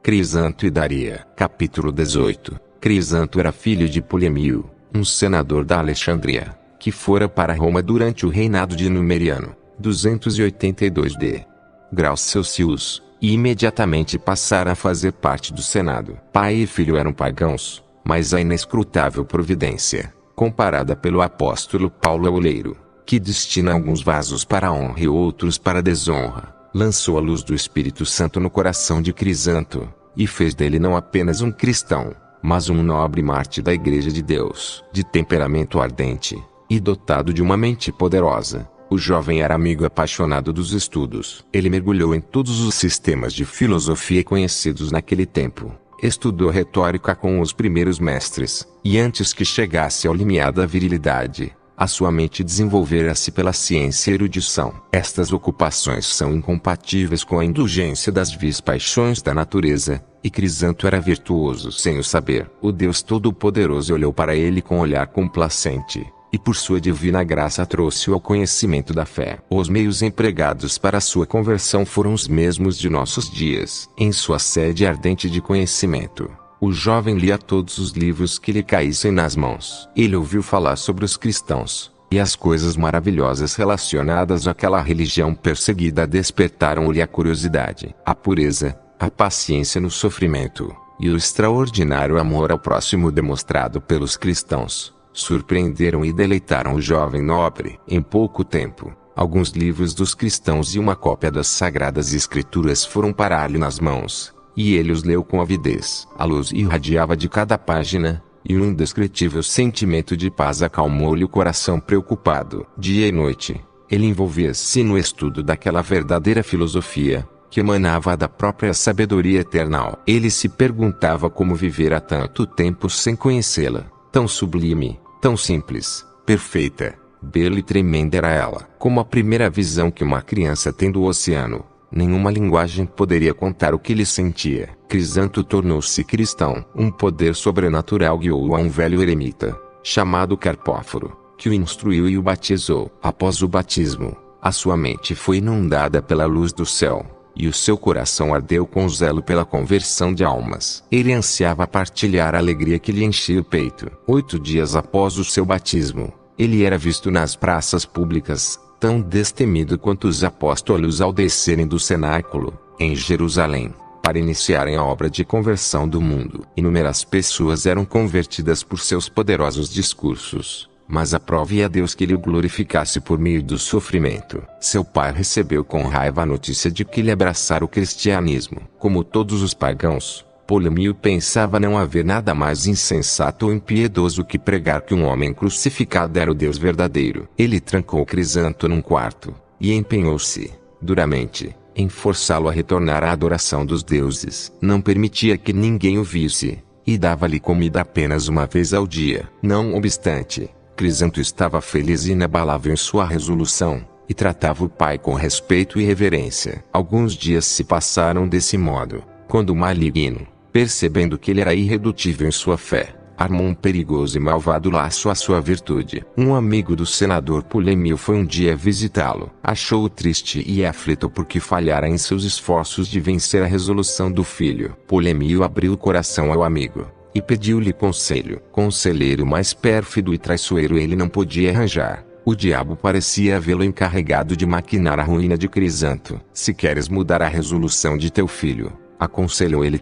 Crisanto e Daria. Capítulo 18. Crisanto era filho de Polemio, um senador da Alexandria, que fora para Roma durante o reinado de Numeriano, 282 d. Graus Celsius, e imediatamente passara a fazer parte do Senado. Pai e filho eram pagãos, mas a inescrutável providência, comparada pelo apóstolo Paulo ao oleiro, que destina alguns vasos para a honra e outros para a desonra, lançou a luz do Espírito Santo no coração de Crisanto, e fez dele não apenas um cristão, mas um nobre mártir da Igreja de Deus. De temperamento ardente, e dotado de uma mente poderosa, o jovem era amigo apaixonado dos estudos. Ele mergulhou em todos os sistemas de filosofia conhecidos naquele tempo, estudou retórica com os primeiros mestres, e antes que chegasse ao limiar da virilidade, a sua mente desenvolvera-se pela ciência e erudição. Estas ocupações são incompatíveis com a indulgência das vis paixões da natureza, e Crisanto era virtuoso sem o saber. O Deus Todo-Poderoso olhou para ele com olhar complacente, e por sua divina graça trouxe-o ao conhecimento da fé. Os meios empregados para sua conversão foram os mesmos de nossos dias. Em sua sede ardente de conhecimento, o jovem lia todos os livros que lhe caíssem nas mãos. Ele ouviu falar sobre os cristãos, e as coisas maravilhosas relacionadas àquela religião perseguida despertaram-lhe a curiosidade. A pureza, a paciência no sofrimento, e o extraordinário amor ao próximo demonstrado pelos cristãos, surpreenderam e deleitaram o jovem nobre. Em pouco tempo, alguns livros dos cristãos e uma cópia das Sagradas Escrituras foram parar-lhe nas mãos, e ele os leu com avidez. A luz irradiava de cada página, e um indescritível sentimento de paz acalmou-lhe o coração preocupado. Dia e noite, ele envolvia-se no estudo daquela verdadeira filosofia, que emanava da própria sabedoria eternal. Ele se perguntava como viver há tanto tempo sem conhecê-la. Tão sublime, tão simples, perfeita, bela e tremenda era ela. Como a primeira visão que uma criança tem do oceano, nenhuma linguagem poderia contar o que ele sentia. Crisanto tornou-se cristão. Um poder sobrenatural guiou-o a um velho eremita, chamado Carpóforo, que o instruiu e o batizou. Após o batismo, a sua mente foi inundada pela luz do céu, e o seu coração ardeu com zelo pela conversão de almas. Ele ansiava partilhar a alegria que lhe enchia o peito. 8 dias após o seu batismo, ele era visto nas praças públicas, tão destemido quanto os apóstolos ao descerem do cenáculo, em Jerusalém, para iniciarem a obra de conversão do mundo. Inúmeras pessoas eram convertidas por seus poderosos discursos, mas aprove a Deus que ele o glorificasse por meio do sofrimento. Seu pai recebeu com raiva a notícia de que ele abraçara o cristianismo. Como todos os pagãos, Polemio pensava não haver nada mais insensato ou impiedoso que pregar que um homem crucificado era o Deus verdadeiro. Ele trancou Crisanto num quarto, e empenhou-se, duramente, em forçá-lo a retornar à adoração dos deuses. Não permitia que ninguém o visse, e dava-lhe comida apenas uma vez ao dia. Não obstante, Crisanto estava feliz e inabalável em sua resolução, e tratava o pai com respeito e reverência. Alguns dias se passaram desse modo, quando o maligno, percebendo que ele era irredutível em sua fé, armou um perigoso e malvado laço à sua virtude. Um amigo do senador Polemio foi um dia visitá-lo. Achou-o triste e aflito porque falhara em seus esforços de vencer a resolução do filho. Polemio abriu o coração ao amigo, e pediu-lhe conselho. Conselheiro mais pérfido e traiçoeiro ele não podia arranjar. O diabo parecia havê-lo encarregado de maquinar a ruína de Crisanto. Se queres mudar a resolução de teu filho, aconselhou ele,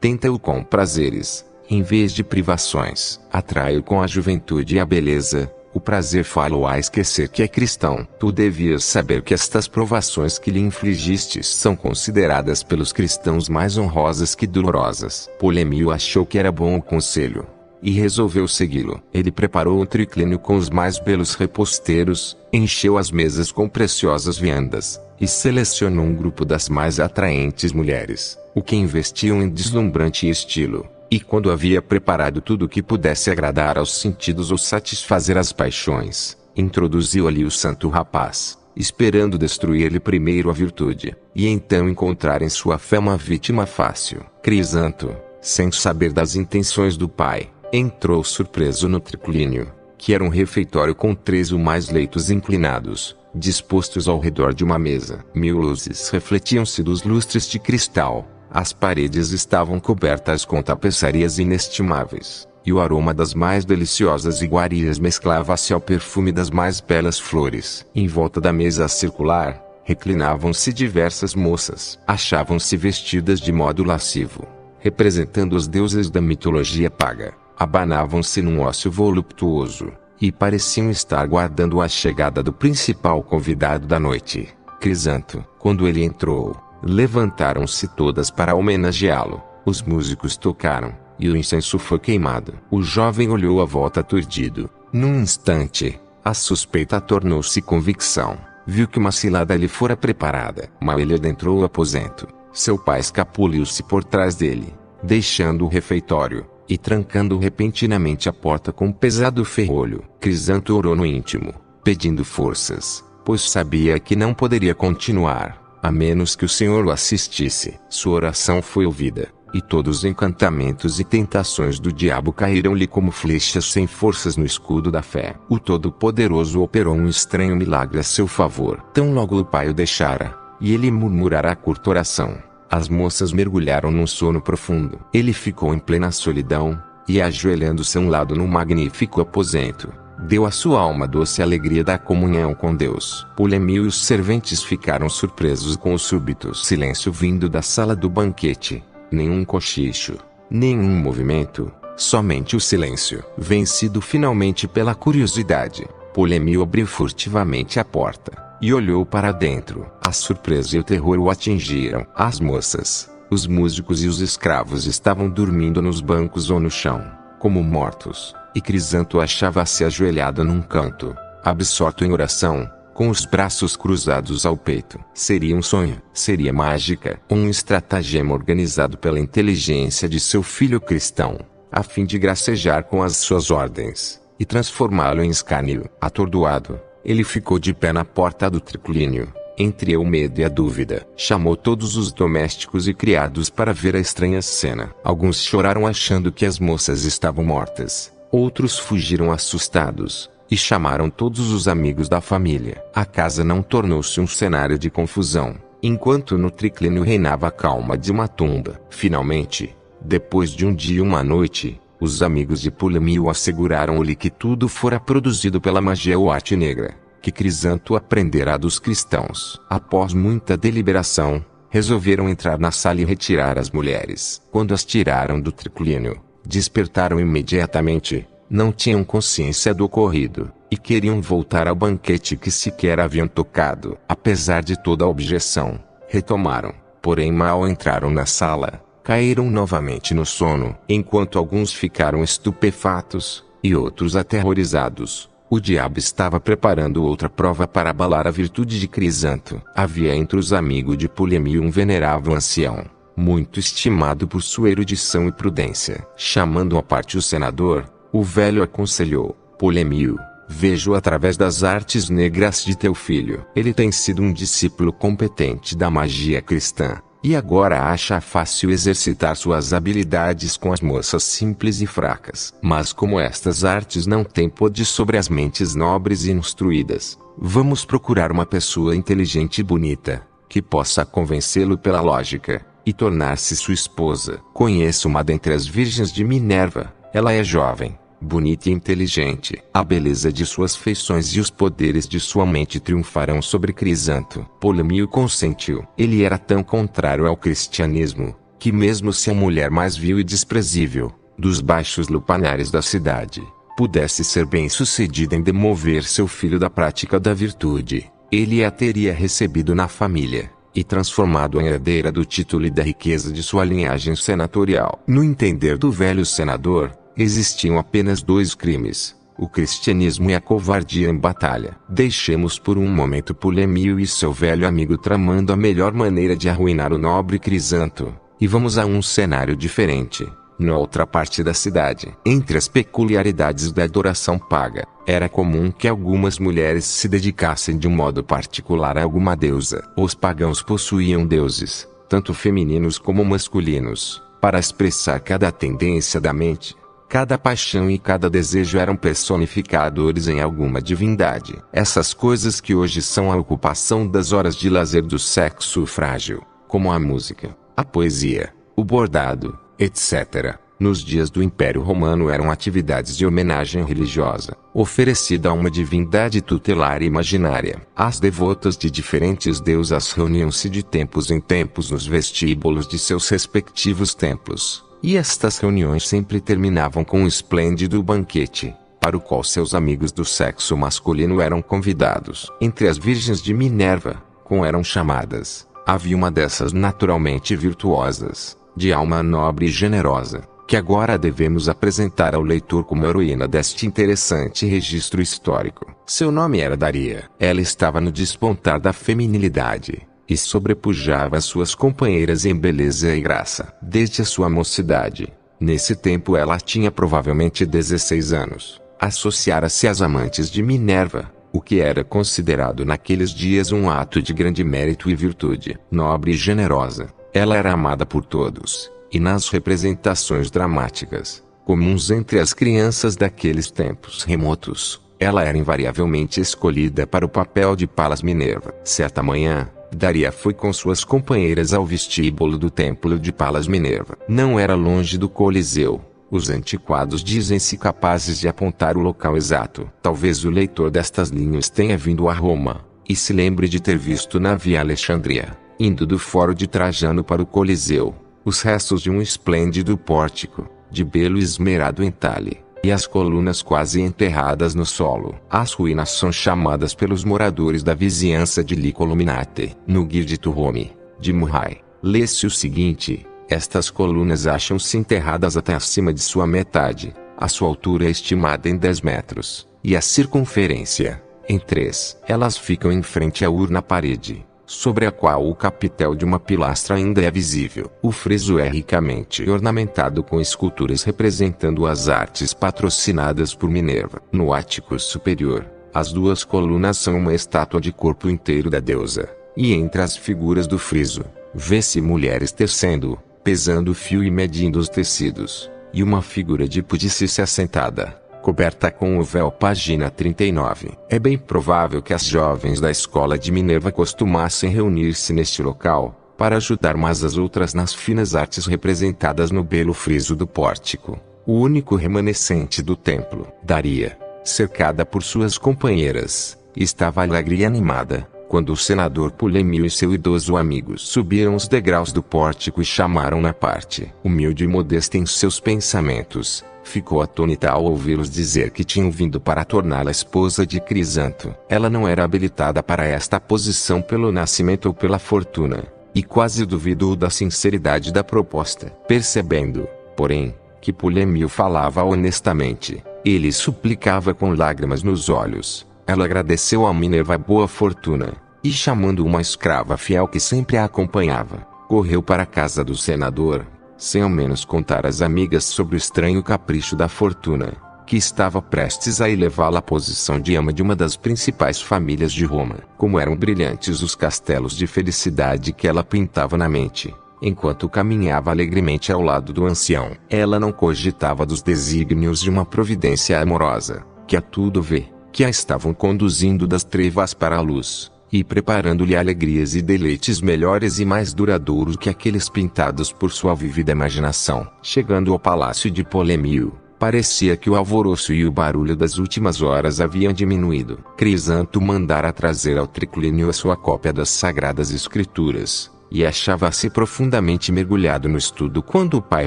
tenta-o com prazeres, em vez de privações. Atrai-o com a juventude e a beleza. O prazer fá-lo a esquecer que é cristão. Tu devias saber que estas provações que lhe infligistes são consideradas pelos cristãos mais honrosas que dolorosas. Polemio achou que era bom o conselho, e resolveu segui-lo. Ele preparou um triclínio com os mais belos reposteiros, encheu as mesas com preciosas viandas, e selecionou um grupo das mais atraentes mulheres, o que investiam em deslumbrante estilo. E quando havia preparado tudo o que pudesse agradar aos sentidos ou satisfazer as paixões, introduziu ali o santo rapaz, esperando destruir-lhe primeiro a virtude, e então encontrar em sua fé uma vítima fácil. Crisanto, sem saber das intenções do pai, entrou surpreso no triclínio, que era um refeitório com 3 ou mais leitos inclinados, dispostos ao redor de uma mesa. 1000 luzes refletiam-se dos lustres de cristal, As paredes estavam cobertas com tapeçarias inestimáveis, e o aroma das mais deliciosas iguarias mesclava-se ao perfume das mais belas flores. Em volta da mesa circular, reclinavam-se diversas moças. Achavam-se vestidas de modo lascivo, representando os deuses da mitologia paga. Abanavam-se num ócio voluptuoso, e pareciam estar guardando a chegada do principal convidado da noite, Crisanto. Quando ele entrou, levantaram-se todas para homenageá-lo. Os músicos tocaram, e o incenso foi queimado. O jovem olhou à volta aturdido. Num instante, a suspeita tornou-se convicção. Viu que uma cilada lhe fora preparada. Mal ele adentrou o aposento, seu pai escapuliu-se por trás dele, deixando o refeitório, e trancando repentinamente a porta com um pesado ferrolho. Crisanto orou no íntimo, pedindo forças, pois sabia que não poderia continuar, a menos que o Senhor o assistisse. Sua oração foi ouvida, e todos os encantamentos e tentações do diabo caíram-lhe como flechas sem forças no escudo da fé. O Todo-Poderoso operou um estranho milagre a seu favor. Tão logo o pai o deixara, e ele murmurara a curta oração, as moças mergulharam num sono profundo. Ele ficou em plena solidão, e ajoelhando-se a um lado no magnífico aposento, deu à sua alma a doce alegria da comunhão com Deus. Polêmio e os serventes ficaram surpresos com o súbito silêncio vindo da sala do banquete. Nenhum cochicho, nenhum movimento, somente o silêncio. Vencido finalmente pela curiosidade, Polêmio abriu furtivamente a porta, e olhou para dentro. A surpresa e o terror o atingiram. As moças, os músicos e os escravos estavam dormindo nos bancos ou no chão, como mortos, e Crisanto achava-se ajoelhado num canto, absorto em oração, com os braços cruzados ao peito. Seria um sonho? Seria mágica? Um estratagema organizado pela inteligência de seu filho cristão, a fim de gracejar com as suas ordens, e transformá-lo em escárnio. Atordoado, ele ficou de pé na porta do triclínio, entre o medo e a dúvida. Chamou todos os domésticos e criados para ver a estranha cena. Alguns choraram achando que as moças estavam mortas, outros fugiram assustados, e chamaram todos os amigos da família. A casa não tornou-se um cenário de confusão, enquanto no triclínio reinava a calma de uma tumba. Finalmente, depois de um dia e uma noite, os amigos de Polêmio asseguraram-lhe que tudo fora produzido pela magia ou arte negra, que Crisanto aprendera dos cristãos. Após muita deliberação, resolveram entrar na sala e retirar as mulheres. Quando as tiraram do triclínio, despertaram imediatamente. Não tinham consciência do ocorrido, e queriam voltar ao banquete que sequer haviam tocado. Apesar de toda a objeção, retomaram, porém mal entraram na sala, caíram novamente no sono. Enquanto alguns ficaram estupefatos, e outros aterrorizados, o diabo estava preparando outra prova para abalar a virtude de Crisanto. Havia entre os amigos de Polêmio um venerável ancião, muito estimado por sua erudição e prudência. Chamando à parte o senador, o velho aconselhou: Polêmio, vejo através das artes negras de teu filho. Ele tem sido um discípulo competente da magia cristã, e agora acha fácil exercitar suas habilidades com as moças simples e fracas. Mas como estas artes não têm poder sobre as mentes nobres e instruídas, vamos procurar uma pessoa inteligente e bonita, que possa convencê-lo pela lógica, e tornar-se sua esposa. Conheço uma dentre as virgens de Minerva. Ela é jovem, bonita e inteligente. A beleza de suas feições e os poderes de sua mente triunfarão sobre Crisanto. Polêmio consentiu. Ele era tão contrário ao cristianismo, que mesmo se a mulher mais vil e desprezível, dos baixos lupanares da cidade, pudesse ser bem-sucedida em demover seu filho da prática da virtude, ele a teria recebido na família, e transformado em herdeira do título e da riqueza de sua linhagem senatorial. No entender do velho senador, existiam apenas dois crimes: o cristianismo e a covardia em batalha. Deixemos por um momento Polêmio e seu velho amigo tramando a melhor maneira de arruinar o nobre Crisanto, e vamos a um cenário diferente. Na outra parte da cidade, entre as peculiaridades da adoração paga, era comum que algumas mulheres se dedicassem de um modo particular a alguma deusa. Os pagãos possuíam deuses, tanto femininos como masculinos, para expressar cada tendência da mente. Cada paixão e cada desejo eram personificadores em alguma divindade. Essas coisas que hoje são a ocupação das horas de lazer do sexo frágil, como a música, A poesia, o bordado, etc., nos dias do Império Romano eram atividades de homenagem religiosa, oferecida a uma divindade tutelar imaginária. As devotas de diferentes deusas reuniam-se de tempos em tempos nos vestíbulos de seus respectivos templos, e estas reuniões sempre terminavam com um esplêndido banquete, para o qual seus amigos do sexo masculino eram convidados. Entre as virgens de Minerva, como eram chamadas, havia uma dessas naturalmente virtuosas, de alma nobre e generosa, que agora devemos apresentar ao leitor como heroína deste interessante registro histórico. Seu nome era Daria. Ela estava no despontar da feminilidade, e sobrepujava suas companheiras em beleza e graça. Desde a sua mocidade, nesse tempo ela tinha provavelmente 16 anos, associara-se às amantes de Minerva, o que era considerado naqueles dias um ato de grande mérito e virtude. Nobre e generosa, ela era amada por todos, e nas representações dramáticas, comuns entre as crianças daqueles tempos remotos, ela era invariavelmente escolhida para o papel de Palas Minerva. Certa manhã, Daria foi com suas companheiras ao vestíbulo do templo de Palas Minerva. Não era longe do Coliseu. Os antiquados dizem-se capazes de apontar o local exato. Talvez o leitor destas linhas tenha vindo a Roma, e se lembre de ter visto na Via Alexandria, indo do Fórum de Trajano para o Coliseu, os restos de um esplêndido pórtico, de belo esmerado entalhe, e as colunas quase enterradas no solo. As ruínas são chamadas pelos moradores da vizinhança de Licoluminate. No Guide to Rome, de Murray, lê-se o seguinte: estas colunas acham-se enterradas até acima de sua metade, a sua altura é estimada em 10 metros, e a circunferência, em 3. Elas ficam em frente à urna parede, sobre a qual o capitel de uma pilastra ainda é visível. O friso é ricamente ornamentado com esculturas representando as artes patrocinadas por Minerva. No ático superior, as duas colunas são uma estátua de corpo inteiro da deusa, e entre as figuras do friso, vê-se mulheres tecendo, pesando o fio e medindo os tecidos, e uma figura de Pudice assentada, coberta com o véu. Página 39. É bem provável que as jovens da escola de Minerva costumassem reunir-se neste local, para ajudar umas às outras nas finas artes representadas no belo friso do pórtico, o único remanescente do templo. Daria, cercada por suas companheiras, estava alegre e animada, quando o senador Polemio e seu idoso amigo subiram os degraus do pórtico e chamaram-na à parte. Humilde e modesta em seus pensamentos, ficou atônita ao ouvi-los dizer que tinham vindo para torná-la esposa de Crisanto. Ela não era habilitada para esta posição pelo nascimento ou pela fortuna, e quase duvidou da sinceridade da proposta. Percebendo, porém, que Polemio falava honestamente, ele suplicava com lágrimas nos olhos. Ela agradeceu a Minerva a boa fortuna, e chamando uma escrava fiel que sempre a acompanhava, correu para a casa do senador, sem ao menos contar às amigas sobre o estranho capricho da fortuna, que estava prestes a elevá-la à posição de ama de uma das principais famílias de Roma. Como eram brilhantes os castelos de felicidade que ela pintava na mente, enquanto caminhava alegremente ao lado do ancião. Ela não cogitava dos desígnios de uma providência amorosa, que a tudo vê, que a estavam conduzindo das trevas para a luz, e preparando-lhe alegrias e deleites melhores e mais duradouros que aqueles pintados por sua vívida imaginação. Chegando ao palácio de Polemio, parecia que o alvoroço e o barulho das últimas horas haviam diminuído. Crisanto mandara trazer ao triclínio a sua cópia das Sagradas Escrituras, e achava-se profundamente mergulhado no estudo quando o pai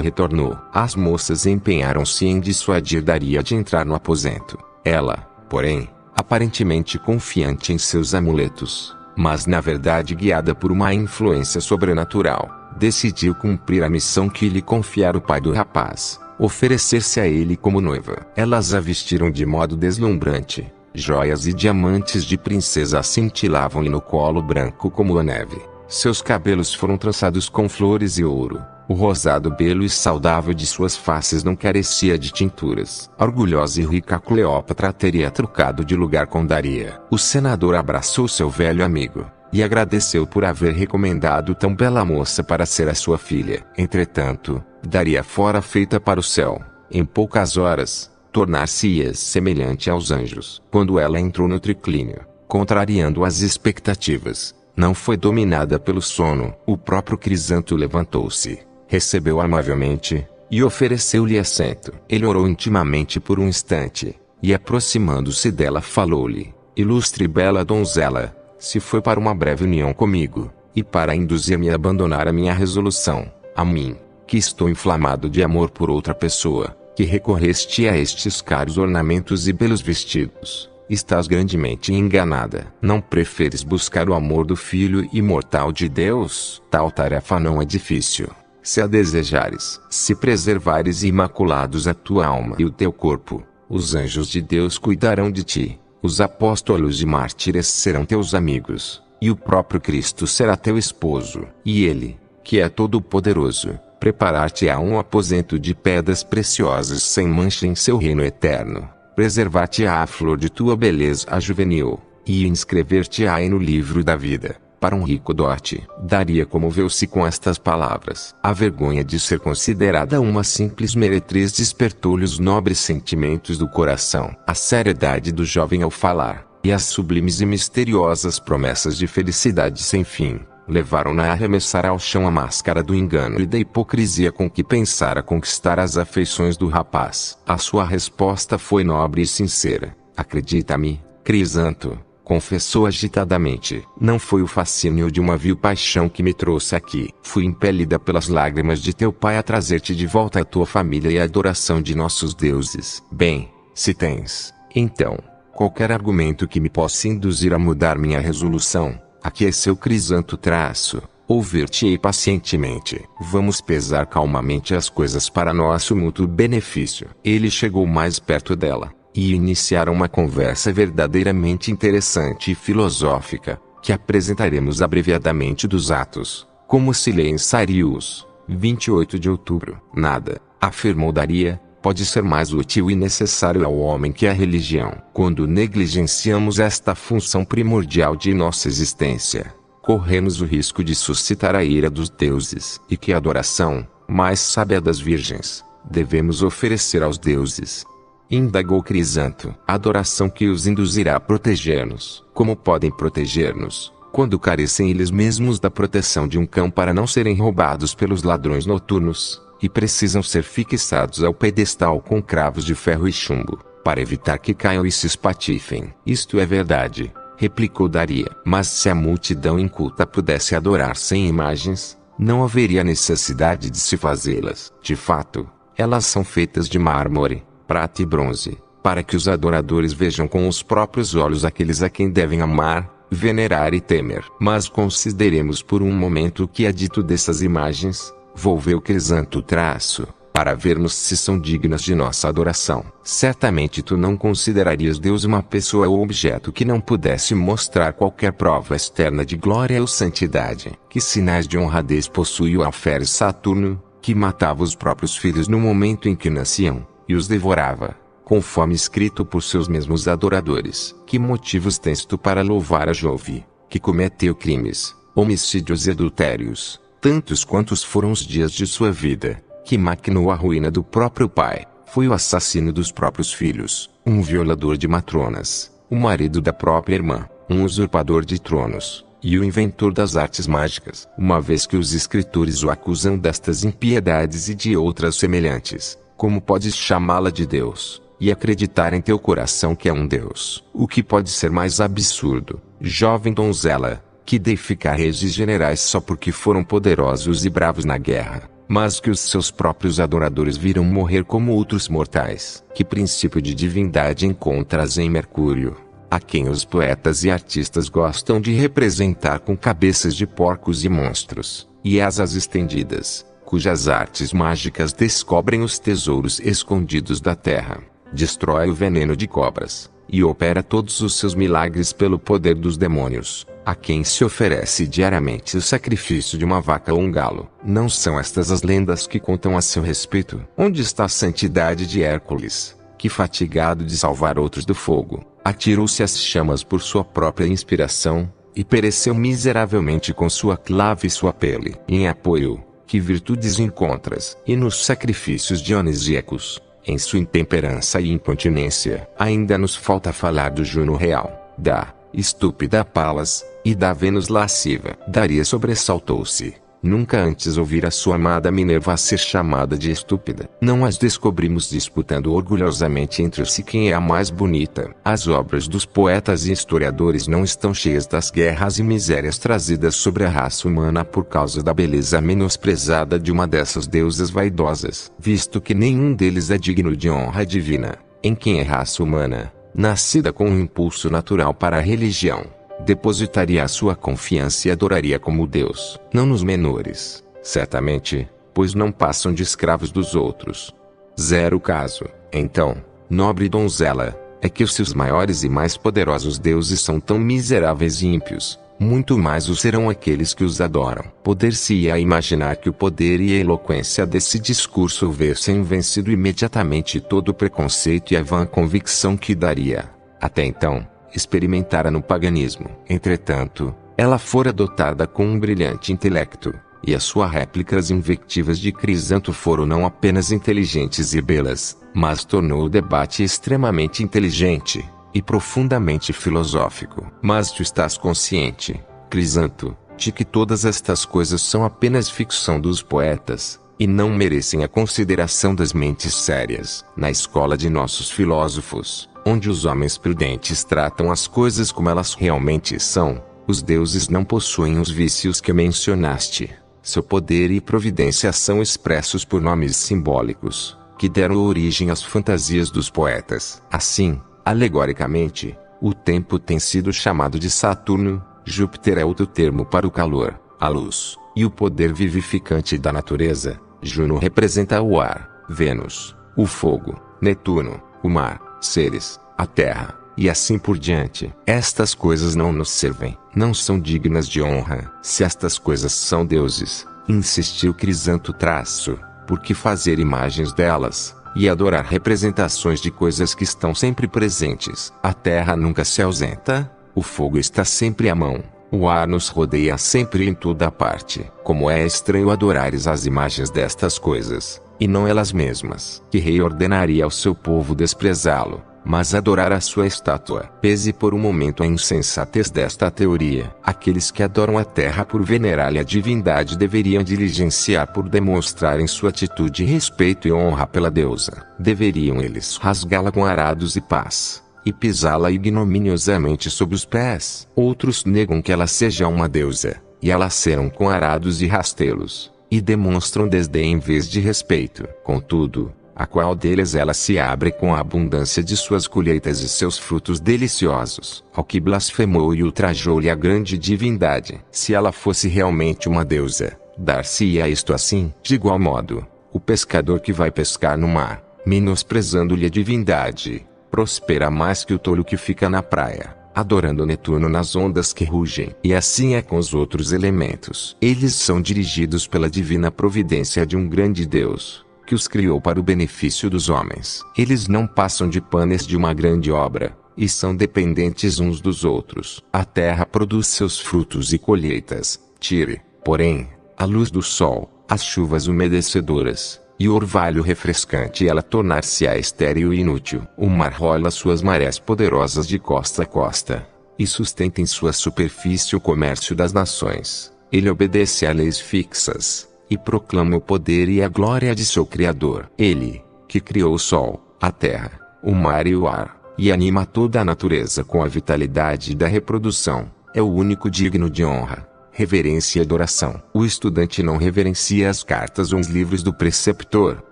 retornou. As moças empenharam-se em dissuadir Daria de entrar no aposento. Ela, porém, aparentemente confiante em seus amuletos, mas na verdade guiada por uma influência sobrenatural, decidiu cumprir a missão que lhe confiara o pai do rapaz, oferecer-se a ele como noiva. Elas a vestiram de modo deslumbrante, joias e diamantes de princesa cintilavam-lhe no colo branco como a neve, seus cabelos foram trançados com flores e ouro. O rosado belo e saudável de suas faces não carecia de tinturas. A orgulhosa e rica Cleópatra teria trocado de lugar com Daria. O senador abraçou seu velho amigo, e agradeceu por haver recomendado tão bela moça para ser a sua filha. Entretanto, Daria fora feita para o céu, em poucas horas, tornar-se-ia semelhante aos anjos. Quando ela entrou no triclínio, contrariando as expectativas, não foi dominada pelo sono. O próprio Crisanto levantou-se, recebeu amavelmente, e ofereceu-lhe assento. Ele orou intimamente por um instante, e aproximando-se dela falou-lhe: ilustre e bela donzela, se foi para uma breve união comigo, e para induzir-me a abandonar a minha resolução, a mim, que estou inflamado de amor por outra pessoa, que recorreste a estes caros ornamentos e belos vestidos, estás grandemente enganada. Não preferes buscar o amor do Filho imortal de Deus? Tal tarefa não é difícil, se a desejares. Se preservares imaculados a tua alma e o teu corpo, os anjos de Deus cuidarão de ti, os apóstolos e mártires serão teus amigos, e o próprio Cristo será teu esposo. E Ele, que é todo-poderoso, preparar-te-á um aposento de pedras preciosas sem mancha em seu reino eterno, preservar-te-á a flor de tua beleza juvenil, e inscrever-te-á no livro da vida. Para um rico dote, Daria comoveu-se com estas palavras. A vergonha de ser considerada uma simples meretriz despertou-lhe os nobres sentimentos do coração. A seriedade do jovem ao falar, e as sublimes e misteriosas promessas de felicidade sem fim, levaram-na a arremessar ao chão a máscara do engano e da hipocrisia com que pensara conquistar as afeições do rapaz. A sua resposta foi nobre e sincera. Acredita-me, Crisanto, confessou agitadamente. Não foi o fascínio de uma vil paixão que me trouxe aqui. Fui impelida pelas lágrimas de teu pai a trazer-te de volta à tua família e à adoração de nossos deuses. Bem, se tens, então, qualquer argumento que me possa induzir a mudar minha resolução, aqui é seu Crisanto traço. Ouvir-te-ei pacientemente. Vamos pesar calmamente as coisas para nosso mútuo benefício. Ele chegou mais perto dela, e iniciaram uma conversa verdadeiramente interessante e filosófica, que apresentaremos abreviadamente dos Atos, como se lê em Sirius, 28 de outubro. Nada, afirmou Daria, pode ser mais útil e necessário ao homem que a religião. Quando negligenciamos esta função primordial de nossa existência, corremos o risco de suscitar a ira dos deuses. E que adoração, mais sábia das virgens, devemos oferecer aos deuses? Indagou Crisanto. A adoração que os induzirá a proteger-nos. Como podem proteger-nos, quando carecem eles mesmos da proteção de um cão para não serem roubados pelos ladrões noturnos, e precisam ser fixados ao pedestal com cravos de ferro e chumbo, para evitar que caiam e se espatifem? Isto é verdade, replicou Daria. Mas se a multidão inculta pudesse adorar sem imagens, não haveria necessidade de se fazê-las. De fato, elas são feitas de mármore, prata e bronze, para que os adoradores vejam com os próprios olhos aqueles a quem devem amar, venerar e temer. Mas consideremos por um momento o que é dito dessas imagens, volveu Crisanto traço, para vermos se são dignas de nossa adoração. Certamente tu não considerarias Deus uma pessoa ou objeto que não pudesse mostrar qualquer prova externa de glória ou santidade. Que sinais de honradez possui o alferes Saturno, que matava os próprios filhos no momento em que nasciam, e os devorava, conforme escrito por seus mesmos adoradores? Que motivos tens tu para louvar a Jove, que cometeu crimes, homicídios e adultérios, tantos quantos foram os dias de sua vida, que maquinou a ruína do próprio pai, foi o assassino dos próprios filhos, um violador de matronas, o marido da própria irmã, um usurpador de tronos, e o inventor das artes mágicas? Uma vez que os escritores o acusam destas impiedades e de outras semelhantes, como podes chamá-la de Deus, e acreditar em teu coração que é um Deus? O que pode ser mais absurdo, jovem donzela, que deificar reis e generais só porque foram poderosos e bravos na guerra, mas que os seus próprios adoradores viram morrer como outros mortais? Que princípio de divindade encontras em Mercúrio, a quem os poetas e artistas gostam de representar com cabeças de porcos e monstros, e asas estendidas, cujas artes mágicas descobrem os tesouros escondidos da terra, destrói o veneno de cobras, e opera todos os seus milagres pelo poder dos demônios, a quem se oferece diariamente o sacrifício de uma vaca ou um galo? Não são estas as lendas que contam a seu respeito? Onde está a santidade de Hércules, que, fatigado de salvar outros do fogo, atirou-se às chamas por sua própria inspiração, e pereceu miseravelmente com sua clave e sua pele? Em apoio, que virtudes encontras? E nos sacrifícios dionisíacos, em sua intemperança e incontinência? Ainda nos falta falar do Juno real, da estúpida Palas, e da Vênus lasciva. Daria sobressaltou-se. Nunca antes ouvira sua amada Minerva ser chamada de estúpida. Não as descobrimos disputando orgulhosamente entre si quem é a mais bonita. As obras dos poetas e historiadores não estão cheias das guerras e misérias trazidas sobre a raça humana por causa da beleza menosprezada de uma dessas deusas vaidosas. Visto que nenhum deles é digno de honra divina, em quem é raça humana, nascida com um impulso natural para a religião, depositaria a sua confiança e adoraria como Deus. Não nos menores, certamente, pois não passam de escravos dos outros. Zero caso, então, nobre donzela, é que os seus maiores e mais poderosos deuses são tão miseráveis e ímpios, muito mais o serão aqueles que os adoram. Poder-se-ia imaginar que o poder e a eloquência desse discurso houvessem vencido imediatamente todo o preconceito e a vã convicção que daria, até então, experimentara no paganismo. Entretanto, ela fora dotada com um brilhante intelecto, e as suas réplicas invectivas de Crisanto foram não apenas inteligentes e belas, mas tornou o debate extremamente inteligente, e profundamente filosófico. Mas tu estás consciente, Crisanto, de que todas estas coisas são apenas ficção dos poetas, e não merecem a consideração das mentes sérias. Na escola de nossos filósofos, onde os homens prudentes tratam as coisas como elas realmente são, os deuses não possuem os vícios que mencionaste. Seu poder e providência são expressos por nomes simbólicos, que deram origem às fantasias dos poetas. Assim, alegoricamente, o tempo tem sido chamado de Saturno, Júpiter é outro termo para o calor, a luz, e o poder vivificante da natureza. Juno representa o ar, Vênus, o fogo, Netuno, o mar, Ceres, a terra, e assim por diante. Estas coisas não nos servem, não são dignas de honra. Se estas coisas são deuses, insistiu Crisanto traço, por que fazer imagens delas, e adorar representações de coisas que estão sempre presentes? A terra nunca se ausenta, o fogo está sempre à mão, o ar nos rodeia sempre em toda parte. Como é estranho adorares as imagens destas coisas, e não elas mesmas. Que rei ordenaria ao seu povo desprezá-lo, mas adorar a sua estátua? Pese por um momento a insensatez desta teoria. Aqueles que adoram a terra por venerar-lhe a divindade deveriam diligenciar por demonstrar em sua atitude respeito e honra pela deusa. Deveriam eles rasgá-la com arados e pás, e pisá-la ignominiosamente sob os pés. Outros negam que ela seja uma deusa, e a laceram com arados e rastelos, e demonstram desdém em vez de respeito. Contudo, a qual deles ela se abre com a abundância de suas colheitas e seus frutos deliciosos, ao que blasfemou e ultrajou-lhe a grande divindade. Se ela fosse realmente uma deusa, dar-se-ia isto assim. De igual modo, o pescador que vai pescar no mar, menosprezando-lhe a divindade, prospera mais que o tolo que fica na praia, adorando Netuno nas ondas que rugem. E assim é com os outros elementos. Eles são dirigidos pela divina providência de um grande Deus, que os criou para o benefício dos homens. Eles não passam de panes de uma grande obra, e são dependentes uns dos outros. A terra produz seus frutos e colheitas, tire, porém, a luz do sol, as chuvas umedecedoras, e o orvalho refrescante, ela tornar-se-á estéril e inútil. O mar rola suas marés poderosas de costa a costa, e sustenta em sua superfície o comércio das nações. Ele obedece a leis fixas, e proclama o poder e a glória de seu Criador. Ele, que criou o sol, a terra, o mar e o ar, e anima toda a natureza com a vitalidade da reprodução, é o único digno de honra, reverência e adoração. O estudante não reverencia as cartas ou os livros do preceptor,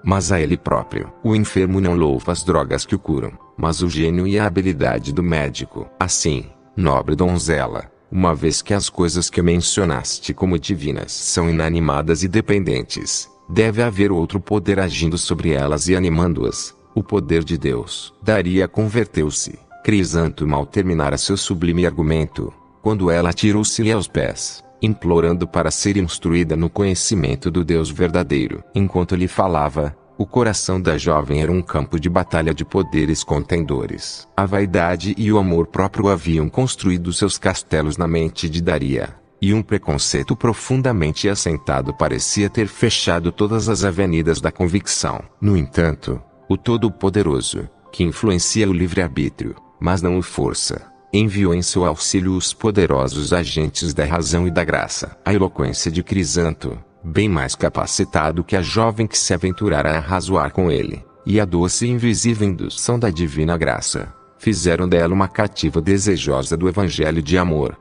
mas a ele próprio. O enfermo não louva as drogas que o curam, mas o gênio e a habilidade do médico. Assim, nobre donzela, uma vez que as coisas que mencionaste como divinas são inanimadas e dependentes, deve haver outro poder agindo sobre elas e animando-as, o poder de Deus. Daria converteu-se, Crisanto ao terminar seu sublime argumento, quando ela tirou-se-lhe aos pés, implorando para ser instruída no conhecimento do Deus verdadeiro. Enquanto lhe falava, o coração da jovem era um campo de batalha de poderes contendores. A vaidade e o amor próprio haviam construído seus castelos na mente de Daria, e um preconceito profundamente assentado parecia ter fechado todas as avenidas da convicção. No entanto, o Todo-Poderoso, que influencia o livre-arbítrio, mas não o força, enviou em seu auxílio os poderosos agentes da razão e da graça. A eloquência de Crisanto, bem mais capacitado que a jovem que se aventurara a razoar com ele, e a doce e invisível indução da divina graça, fizeram dela uma cativa desejosa do evangelho de amor.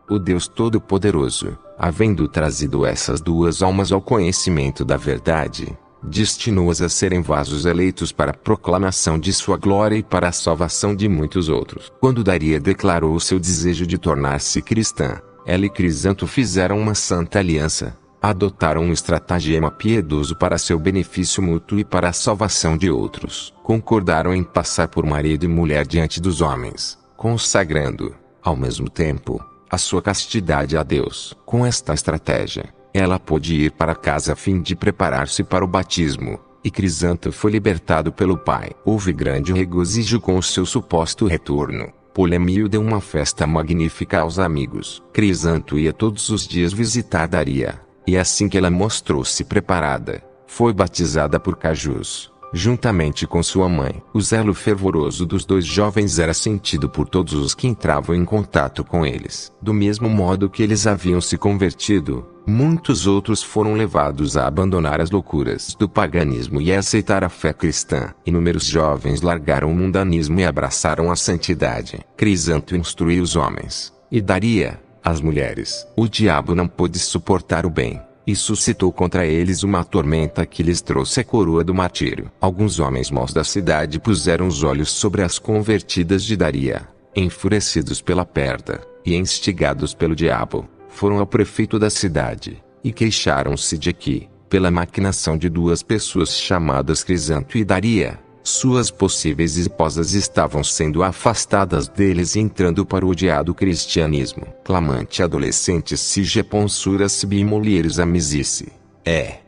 O Deus Todo-Poderoso, havendo trazido essas duas almas ao conhecimento da verdade, destinou-as a serem vasos eleitos para a proclamação de sua glória e para a salvação de muitos outros. Quando Daria declarou o seu desejo de tornar-se cristã, ela e Crisanto fizeram uma santa aliança, adotaram um estratagema piedoso para seu benefício mútuo e para a salvação de outros. Concordaram em passar por marido e mulher diante dos homens, consagrando, ao mesmo tempo, a sua castidade a Deus. Com esta estratégia, ela pôde ir para casa a fim de preparar-se para o batismo, e Crisanto foi libertado pelo pai. Houve grande regozijo com o seu suposto retorno. Polêmio deu uma festa magnífica aos amigos. Crisanto ia todos os dias visitar Daria, e assim que ela mostrou-se preparada, foi batizada por Cajus, juntamente com sua mãe. O zelo fervoroso dos dois jovens era sentido por todos os que entravam em contato com eles. Do mesmo modo que eles haviam se convertido, muitos outros foram levados a abandonar as loucuras do paganismo e a aceitar a fé cristã. Inúmeros jovens largaram o mundanismo e abraçaram a santidade. Crisanto instruiu os homens, e Daria, as mulheres. O diabo não pôde suportar o bem, e suscitou contra eles uma tormenta que lhes trouxe a coroa do martírio. Alguns homens maus da cidade puseram os olhos sobre as convertidas de Daria, enfurecidos pela perda, e instigados pelo diabo, foram ao prefeito da cidade, e queixaram-se de que, pela maquinação de duas pessoas chamadas Crisanto e Daria, suas possíveis esposas estavam sendo afastadas deles e entrando para o odiado cristianismo. Clamante adolescentes se reponsura-se bimolieres amisice.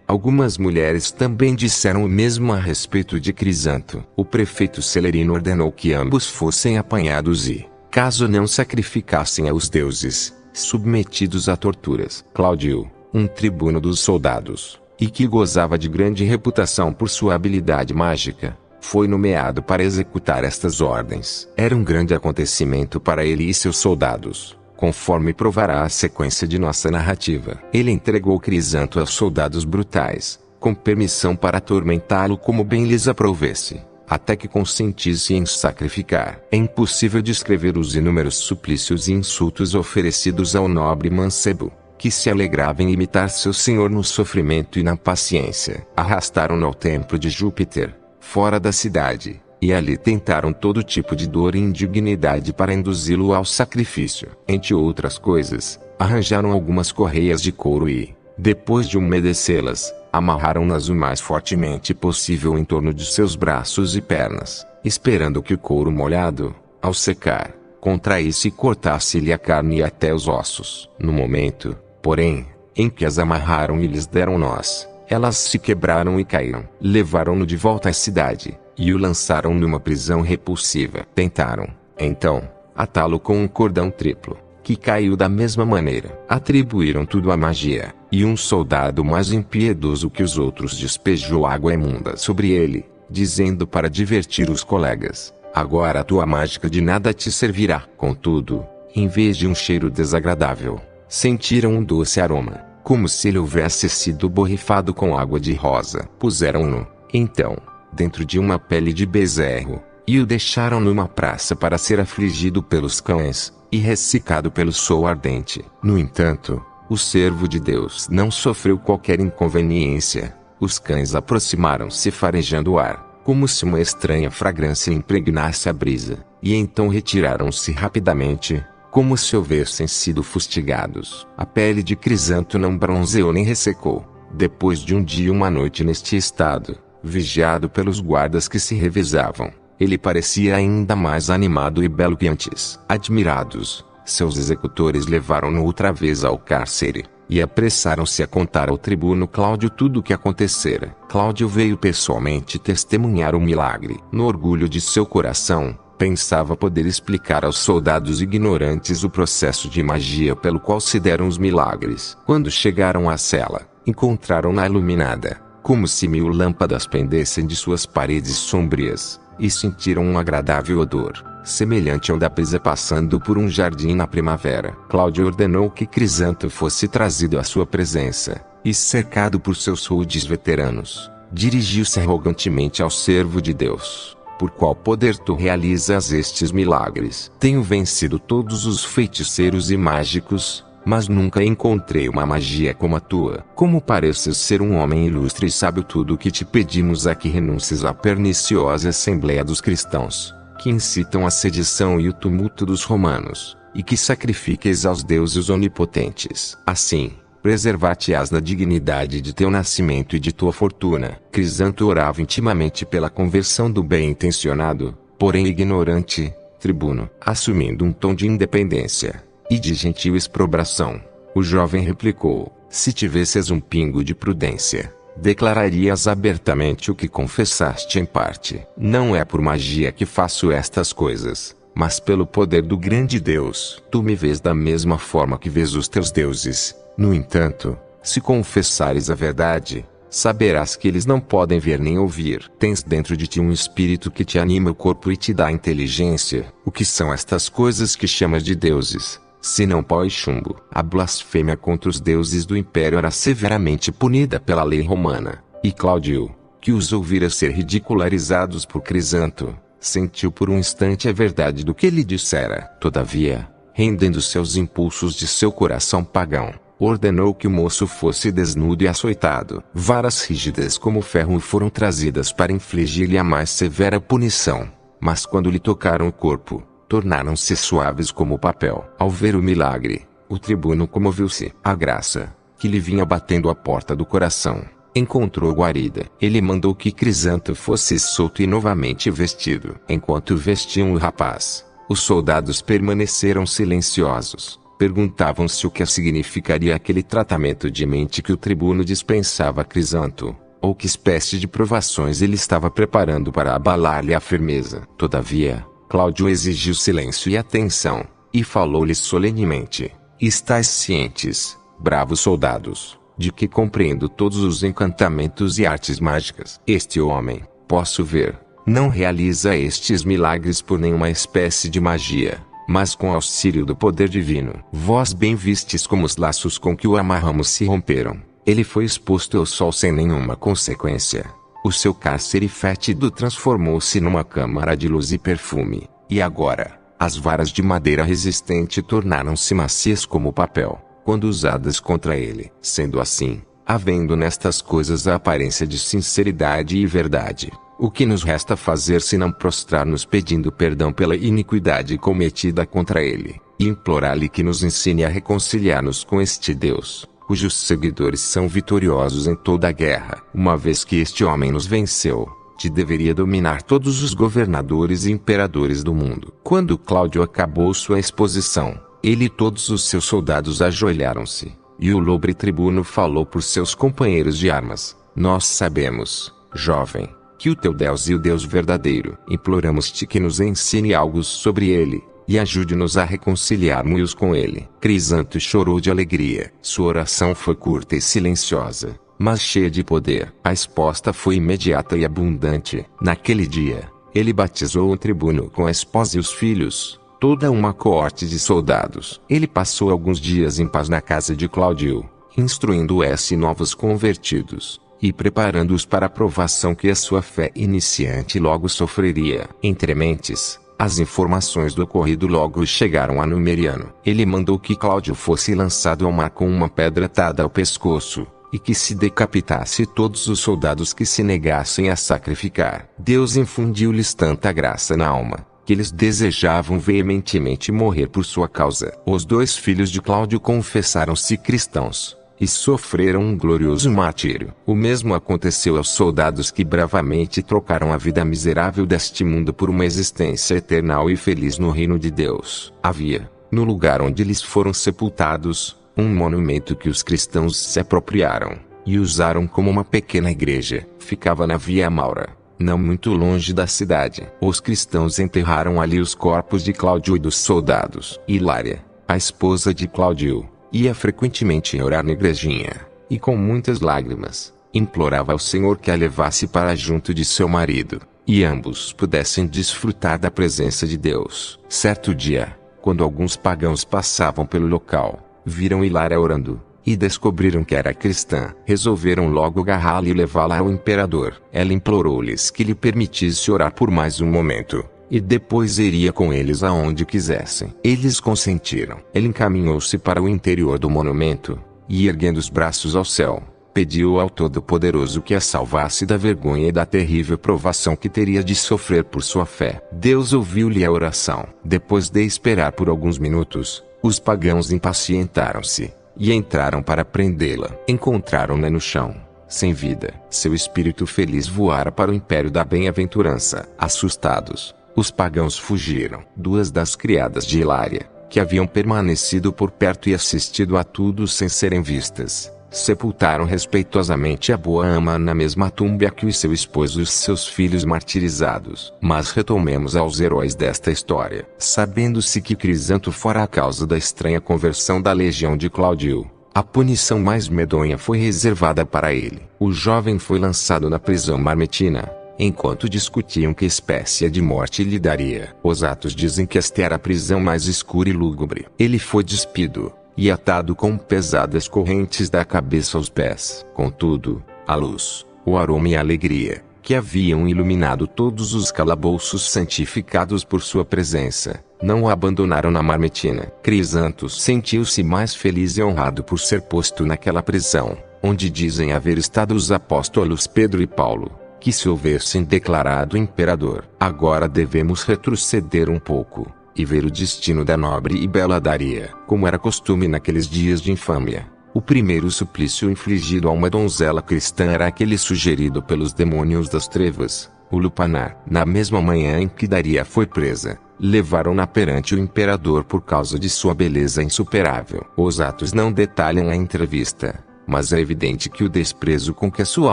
Algumas mulheres também disseram o mesmo a respeito de Crisanto. O prefeito Celerino ordenou que ambos fossem apanhados e, caso não sacrificassem aos deuses, submetidos a torturas. Cláudio, um tribuno dos soldados, e que gozava de grande reputação por sua habilidade mágica, foi nomeado para executar estas ordens. Era um grande acontecimento para ele e seus soldados, conforme provará a sequência de nossa narrativa. Ele entregou Crisanto aos soldados brutais, com permissão para atormentá-lo como bem lhes aprovesse, até que consentisse em sacrificar. É impossível descrever os inúmeros suplícios e insultos oferecidos ao nobre mancebo, que se alegrava em imitar seu senhor no sofrimento e na paciência. Arrastaram-no ao templo de Júpiter, fora da cidade, e ali tentaram todo tipo de dor e indignidade para induzi-lo ao sacrifício. Entre outras coisas, arranjaram algumas correias de couro e, depois de umedecê-las, amarraram-nas o mais fortemente possível em torno de seus braços e pernas, esperando que o couro molhado, ao secar, contraísse e cortasse-lhe a carne e até os ossos. No momento, porém, em que as amarraram e lhes deram nós, elas se quebraram e caíram. Levaram-no de volta à cidade, e o lançaram numa prisão repulsiva. Tentaram, então, atá-lo com um cordão triplo, que caiu da mesma maneira. Atribuíram tudo à magia, e um soldado mais impiedoso que os outros despejou água imunda sobre ele, dizendo para divertir os colegas: agora a tua mágica de nada te servirá. Contudo, em vez de um cheiro desagradável, sentiram um doce aroma, como se ele houvesse sido borrifado com água de rosa. Puseram-no, então, dentro de uma pele de bezerro, e o deixaram numa praça para ser afligido pelos cães, e ressecado pelo sol ardente. No entanto, o servo de Deus não sofreu qualquer inconveniência. Os cães aproximaram-se farejando o ar, como se uma estranha fragrância impregnasse a brisa, e então retiraram-se rapidamente, como se houvessem sido fustigados. A pele de Crisanto não bronzeou nem ressecou. Depois de um dia e uma noite neste estado, vigiado pelos guardas que se revezavam, ele parecia ainda mais animado e belo que antes. Admirados, seus executores levaram-no outra vez ao cárcere, e apressaram-se a contar ao tribuno Cláudio tudo o que acontecera. Cláudio veio pessoalmente testemunhar o milagre. No orgulho de seu coração, pensava poder explicar aos soldados ignorantes o processo de magia pelo qual se deram os milagres. Quando chegaram à cela, encontraram-na iluminada, como se 1000 lâmpadas pendessem de suas paredes sombrias, e sentiram um agradável odor, semelhante ao da brisa passando por um jardim na primavera. Cláudio ordenou que Crisanto fosse trazido à sua presença, e cercado por seus rudes veteranos, dirigiu-se arrogantemente ao servo de Deus. Por qual poder tu realizas estes milagres? Tenho vencido todos os feiticeiros e mágicos, mas nunca encontrei uma magia como a tua. Como pareces ser um homem ilustre e sábio, tudo o que te pedimos é que renuncies à perniciosa assembleia dos cristãos, que incitam a sedição e o tumulto dos romanos, e que sacrifiques aos deuses onipotentes. Assim, preservar-te-ás da dignidade de teu nascimento e de tua fortuna. Crisanto orava intimamente pela conversão do bem-intencionado, porém ignorante, tribuno. Assumindo um tom de independência e de gentil exprobração, o jovem replicou: se tivesses um pingo de prudência, declararias abertamente o que confessaste em parte. Não é por magia que faço estas coisas, mas pelo poder do grande Deus. Tu me vês da mesma forma que vês os teus deuses. No entanto, se confessares a verdade, saberás que eles não podem ver nem ouvir. Tens dentro de ti um espírito que te anima o corpo e te dá inteligência. O que são estas coisas que chamas de deuses, senão pó e chumbo? A blasfêmia contra os deuses do império era severamente punida pela lei romana, e Cláudio, que os ouvira ser ridicularizados por Crisanto, sentiu por um instante a verdade do que ele dissera. Todavia, rendendo-se aos impulsos de seu coração pagão, ordenou que o moço fosse desnudo e açoitado. Varas rígidas como ferro foram trazidas para infligir-lhe a mais severa punição, mas quando lhe tocaram o corpo, tornaram-se suaves como papel. Ao ver o milagre, o tribuno comoveu-se. A graça, que lhe vinha batendo à porta do coração, encontrou guarida. Ele mandou que Crisanto fosse solto e novamente vestido. Enquanto vestiam o rapaz, os soldados permaneceram silenciosos. Perguntavam-se o que significaria aquele tratamento de mente que o tribuno dispensava a Crisanto, ou que espécie de provações ele estava preparando para abalar-lhe a firmeza. Todavia, Cláudio exigiu silêncio e atenção, e falou-lhes solenemente: estais cientes, bravos soldados, de que compreendo todos os encantamentos e artes mágicas. Este homem, posso ver, não realiza estes milagres por nenhuma espécie de magia, mas com auxílio do poder divino. Vós bem vistes como os laços com que o amarramos se romperam. Ele foi exposto ao sol sem nenhuma consequência. O seu cárcere fétido transformou-se numa câmara de luz e perfume, e agora, as varas de madeira resistente tornaram-se macias como papel, quando usadas contra ele. Sendo assim, havendo nestas coisas a aparência de sinceridade e verdade, o que nos resta fazer senão prostrar-nos pedindo perdão pela iniquidade cometida contra ele, e implorar-lhe que nos ensine a reconciliar-nos com este Deus, cujos seguidores são vitoriosos em toda a guerra. Uma vez que este homem nos venceu, te deveria dominar todos os governadores e imperadores do mundo. Quando Cláudio acabou sua exposição, ele e todos os seus soldados ajoelharam-se, e o nobre tribuno falou por seus companheiros de armas: nós sabemos, jovem, que o teu Deus é o Deus verdadeiro. Imploramos-te que nos ensine algo sobre ele, e ajude-nos a reconciliarmos-nos com ele. Crisanto chorou de alegria. Sua oração foi curta e silenciosa, mas cheia de poder. A resposta foi imediata e abundante. Naquele dia, ele batizou o tribuno com a esposa e os filhos, toda uma coorte de soldados. Ele passou alguns dias em paz na casa de Cláudio, instruindo novos convertidos, e preparando-os para a provação que a sua fé iniciante logo sofreria. Entre mentes, as informações do ocorrido logo chegaram a Numeriano. Ele mandou que Cláudio fosse lançado ao mar com uma pedra atada ao pescoço, e que se decapitasse todos os soldados que se negassem a sacrificar. Deus infundiu-lhes tanta graça na alma, que eles desejavam veementemente morrer por sua causa. Os 2 filhos de Cláudio confessaram-se cristãos, e sofreram um glorioso martírio. O mesmo aconteceu aos soldados que bravamente trocaram a vida miserável deste mundo por uma existência eternal e feliz no reino de Deus. Havia, no lugar onde eles foram sepultados, um monumento que os cristãos se apropriaram, e usaram como uma pequena igreja. Ficava na Via Maura, não muito longe da cidade. Os cristãos enterraram ali os corpos de Cláudio e dos soldados. Hilária, a esposa de Cláudio, ia frequentemente orar na igrejinha, e com muitas lágrimas, implorava ao Senhor que a levasse para junto de seu marido, e ambos pudessem desfrutar da presença de Deus. Certo dia, quando alguns pagãos passavam pelo local, viram Hilária orando, e descobriram que era cristã. Resolveram logo agarrá-la e levá-la ao imperador. Ela implorou-lhes que lhe permitisse orar por mais um momento, e depois iria com eles aonde quisessem. Eles consentiram. Ele encaminhou-se para o interior do monumento, e erguendo os braços ao céu, pediu ao Todo-Poderoso que a salvasse da vergonha e da terrível provação que teria de sofrer por sua fé. Deus ouviu-lhe a oração. Depois de esperar por alguns minutos, os pagãos impacientaram-se, e entraram para prendê-la. Encontraram-na no chão, sem vida. Seu espírito feliz voara para o império da bem-aventurança. Assustados, os pagãos fugiram. Duas das criadas de Hilária, que haviam permanecido por perto e assistido a tudo sem serem vistas, sepultaram respeitosamente a boa ama na mesma tumba que o seu esposo e os seus filhos martirizados. Mas retomemos aos heróis desta história. Sabendo-se que Crisanto fora a causa da estranha conversão da legião de Cláudio, a punição mais medonha foi reservada para ele. O jovem foi lançado na prisão marmetina, enquanto discutiam que espécie de morte lhe daria. Os Atos dizem que esta era a prisão mais escura e lúgubre. Ele foi despido, e atado com pesadas correntes da cabeça aos pés. Contudo, a luz, o aroma e a alegria, que haviam iluminado todos os calabouços santificados por sua presença, não o abandonaram na marmetina. Crisanto sentiu-se mais feliz e honrado por ser posto naquela prisão, onde dizem haver estado os apóstolos Pedro e Paulo, que se houvessem declarado imperador. Agora devemos retroceder um pouco, e ver o destino da nobre e bela Daria. Como era costume naqueles dias de infâmia, o primeiro suplício infligido a uma donzela cristã era aquele sugerido pelos demônios das trevas, o lupanar. Na mesma manhã em que Daria foi presa, levaram-na perante o imperador por causa de sua beleza insuperável. Os Atos não detalham a entrevista, mas é evidente que o desprezo com que a sua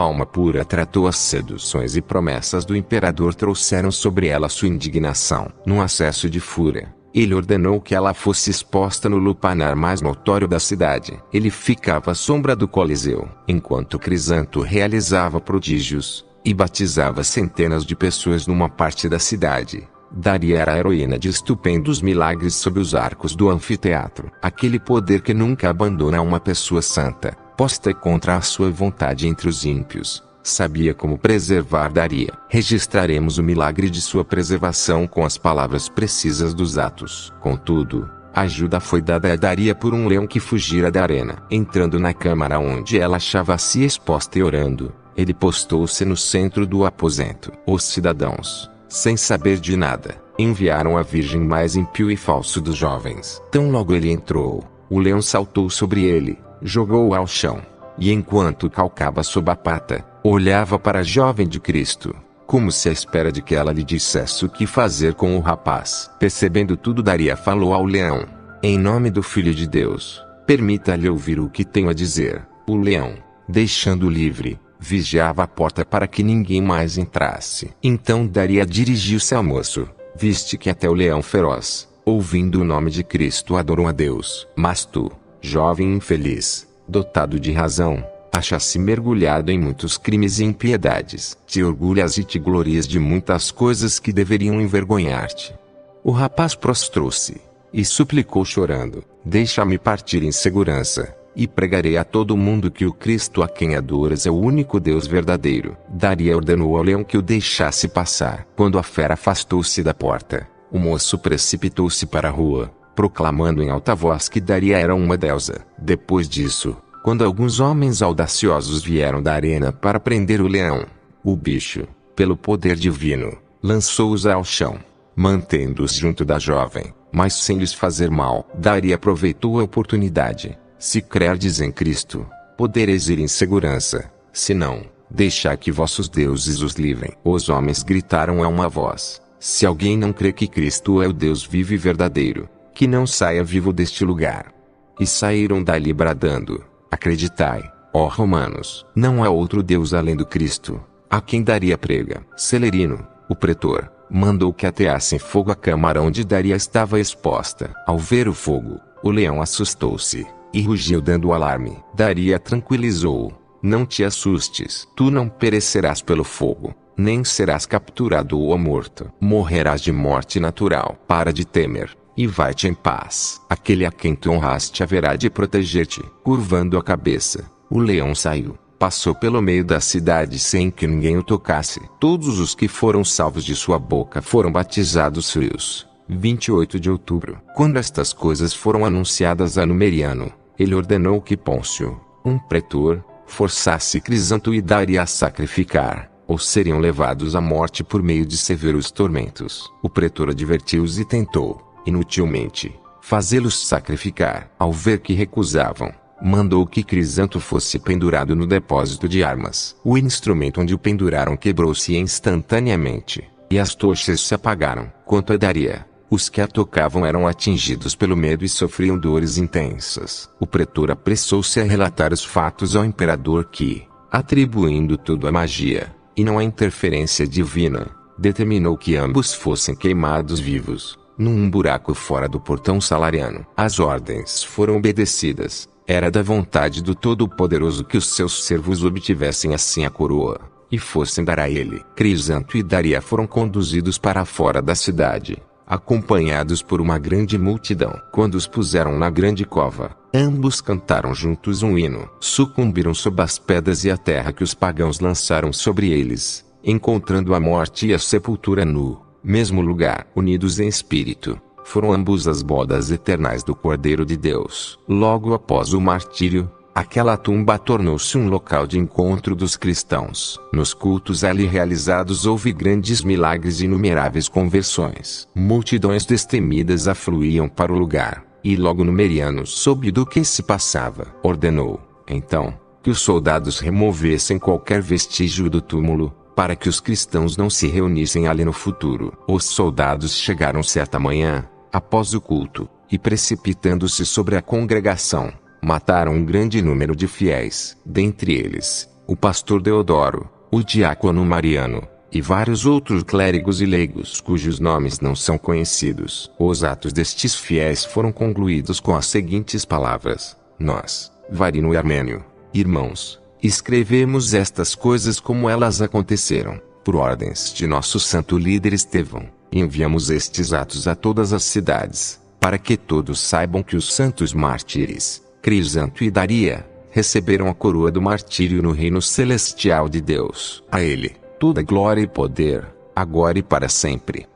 alma pura tratou as seduções e promessas do imperador trouxeram sobre ela sua indignação. Num acesso de fúria, ele ordenou que ela fosse exposta no lupanar mais notório da cidade. Ele ficava à sombra do Coliseu, enquanto Crisanto realizava prodígios, e batizava centenas de pessoas numa parte da cidade. Daria era a heroína de estupendos milagres sob os arcos do anfiteatro. Aquele poder que nunca abandona uma pessoa santa, posta contra a sua vontade entre os ímpios, sabia como preservar Daria. Registraremos o milagre de sua preservação com as palavras precisas dos Atos. Contudo, a ajuda foi dada a Daria por um leão que fugira da arena. Entrando na câmara onde ela achava-se exposta e orando, ele postou-se no centro do aposento. Os cidadãos, sem saber de nada, enviaram a virgem mais impio e falso dos jovens. Tão logo ele entrou, o leão saltou sobre ele, jogou-o ao chão, e enquanto calcava sob a pata, olhava para a jovem de Cristo, como se à espera de que ela lhe dissesse o que fazer com o rapaz. Percebendo tudo, Daria falou ao leão: em nome do Filho de Deus, permita-lhe ouvir o que tenho a dizer. O leão, deixando-o livre, vigiava a porta para que ninguém mais entrasse. Então Daria dirigiu-se ao moço: viste que até o leão feroz, ouvindo o nome de Cristo, adorou a Deus. Mas tu, jovem infeliz, dotado de razão, achas-se mergulhado em muitos crimes e impiedades. Te orgulhas e te glorias de muitas coisas que deveriam envergonhar-te. O rapaz prostrou-se, e suplicou chorando: deixa-me partir em segurança, e pregarei a todo mundo que o Cristo a quem adoras é o único Deus verdadeiro. Daria ordenou ao leão que o deixasse passar. Quando a fera afastou-se da porta, o moço precipitou-se para a rua, proclamando em alta voz que Daria era uma deusa. Depois disso, quando alguns homens audaciosos vieram da arena para prender o leão, o bicho, pelo poder divino, lançou-os ao chão, mantendo-os junto da jovem, mas sem lhes fazer mal. Daria aproveitou a oportunidade: se crerdes em Cristo, podereis ir em segurança; se não, deixai que vossos deuses os livrem. Os homens gritaram a uma voz: se alguém não crê que Cristo é o Deus vivo e verdadeiro, que não saia vivo deste lugar. E saíram dali bradando: acreditai, ó romanos, não há outro Deus além do Cristo, a quem Daria prega. Celerino, o pretor, mandou que ateassem fogo à câmara onde Daria estava exposta. Ao ver o fogo, o leão assustou-se, e rugiu dando alarme. Daria tranquilizou-o: não te assustes, tu não perecerás pelo fogo, nem serás capturado ou morto. Morrerás de morte natural. Para de temer, e vai-te em paz. Aquele a quem tu honraste haverá de proteger-te. Curvando a cabeça, o leão saiu. Passou pelo meio da cidade sem que ninguém o tocasse. Todos os que foram salvos de sua boca foram batizados frios. 28 de outubro. Quando estas coisas foram anunciadas a Numeriano, ele ordenou que Pôncio, um pretor, forçasse Crisanto e Daria a sacrificar, ou seriam levados à morte por meio de severos tormentos. O pretor advertiu-os e tentou, inutilmente, fazê-los sacrificar. Ao ver que recusavam, mandou que Crisanto fosse pendurado no depósito de armas. O instrumento onde o penduraram quebrou-se instantaneamente, e as tochas se apagaram. Quanto a Daria, os que a tocavam eram atingidos pelo medo e sofriam dores intensas. O pretor apressou-se a relatar os fatos ao imperador que, atribuindo tudo à magia, e não à interferência divina, determinou que ambos fossem queimados vivos, num buraco fora do portão salariano. As ordens foram obedecidas. Era da vontade do Todo-Poderoso que os seus servos obtivessem assim a coroa, e fossem dar a ele. Crisanto e Daria foram conduzidos para fora da cidade, acompanhados por uma grande multidão. Quando os puseram na grande cova, ambos cantaram juntos um hino. Sucumbiram sob as pedras e a terra que os pagãos lançaram sobre eles, encontrando a morte e a sepultura no mesmo lugar. Unidos em espírito, foram ambos as bodas eternas do Cordeiro de Deus. Logo após o martírio, aquela tumba tornou-se um local de encontro dos cristãos. Nos cultos ali realizados houve grandes milagres e inumeráveis conversões. Multidões destemidas afluíam para o lugar, e logo Numeriano soube do que se passava. Ordenou, então, que os soldados removessem qualquer vestígio do túmulo, para que os cristãos não se reunissem ali no futuro. Os soldados chegaram certa manhã, após o culto, e precipitando-se sobre a congregação, mataram um grande número de fiéis. Dentre eles, o pastor Deodoro, o diácono Mariano, e vários outros clérigos e leigos cujos nomes não são conhecidos. Os atos destes fiéis foram concluídos com as seguintes palavras: Nós, Varino e Armênio, irmãos, escrevemos estas coisas como elas aconteceram, por ordens de nosso santo líder Estevão, e enviamos estes atos a todas as cidades, para que todos saibam que os santos mártires, Crisanto e Daria, receberam a coroa do martírio no reino celestial de Deus. A ele, toda glória e poder, agora e para sempre.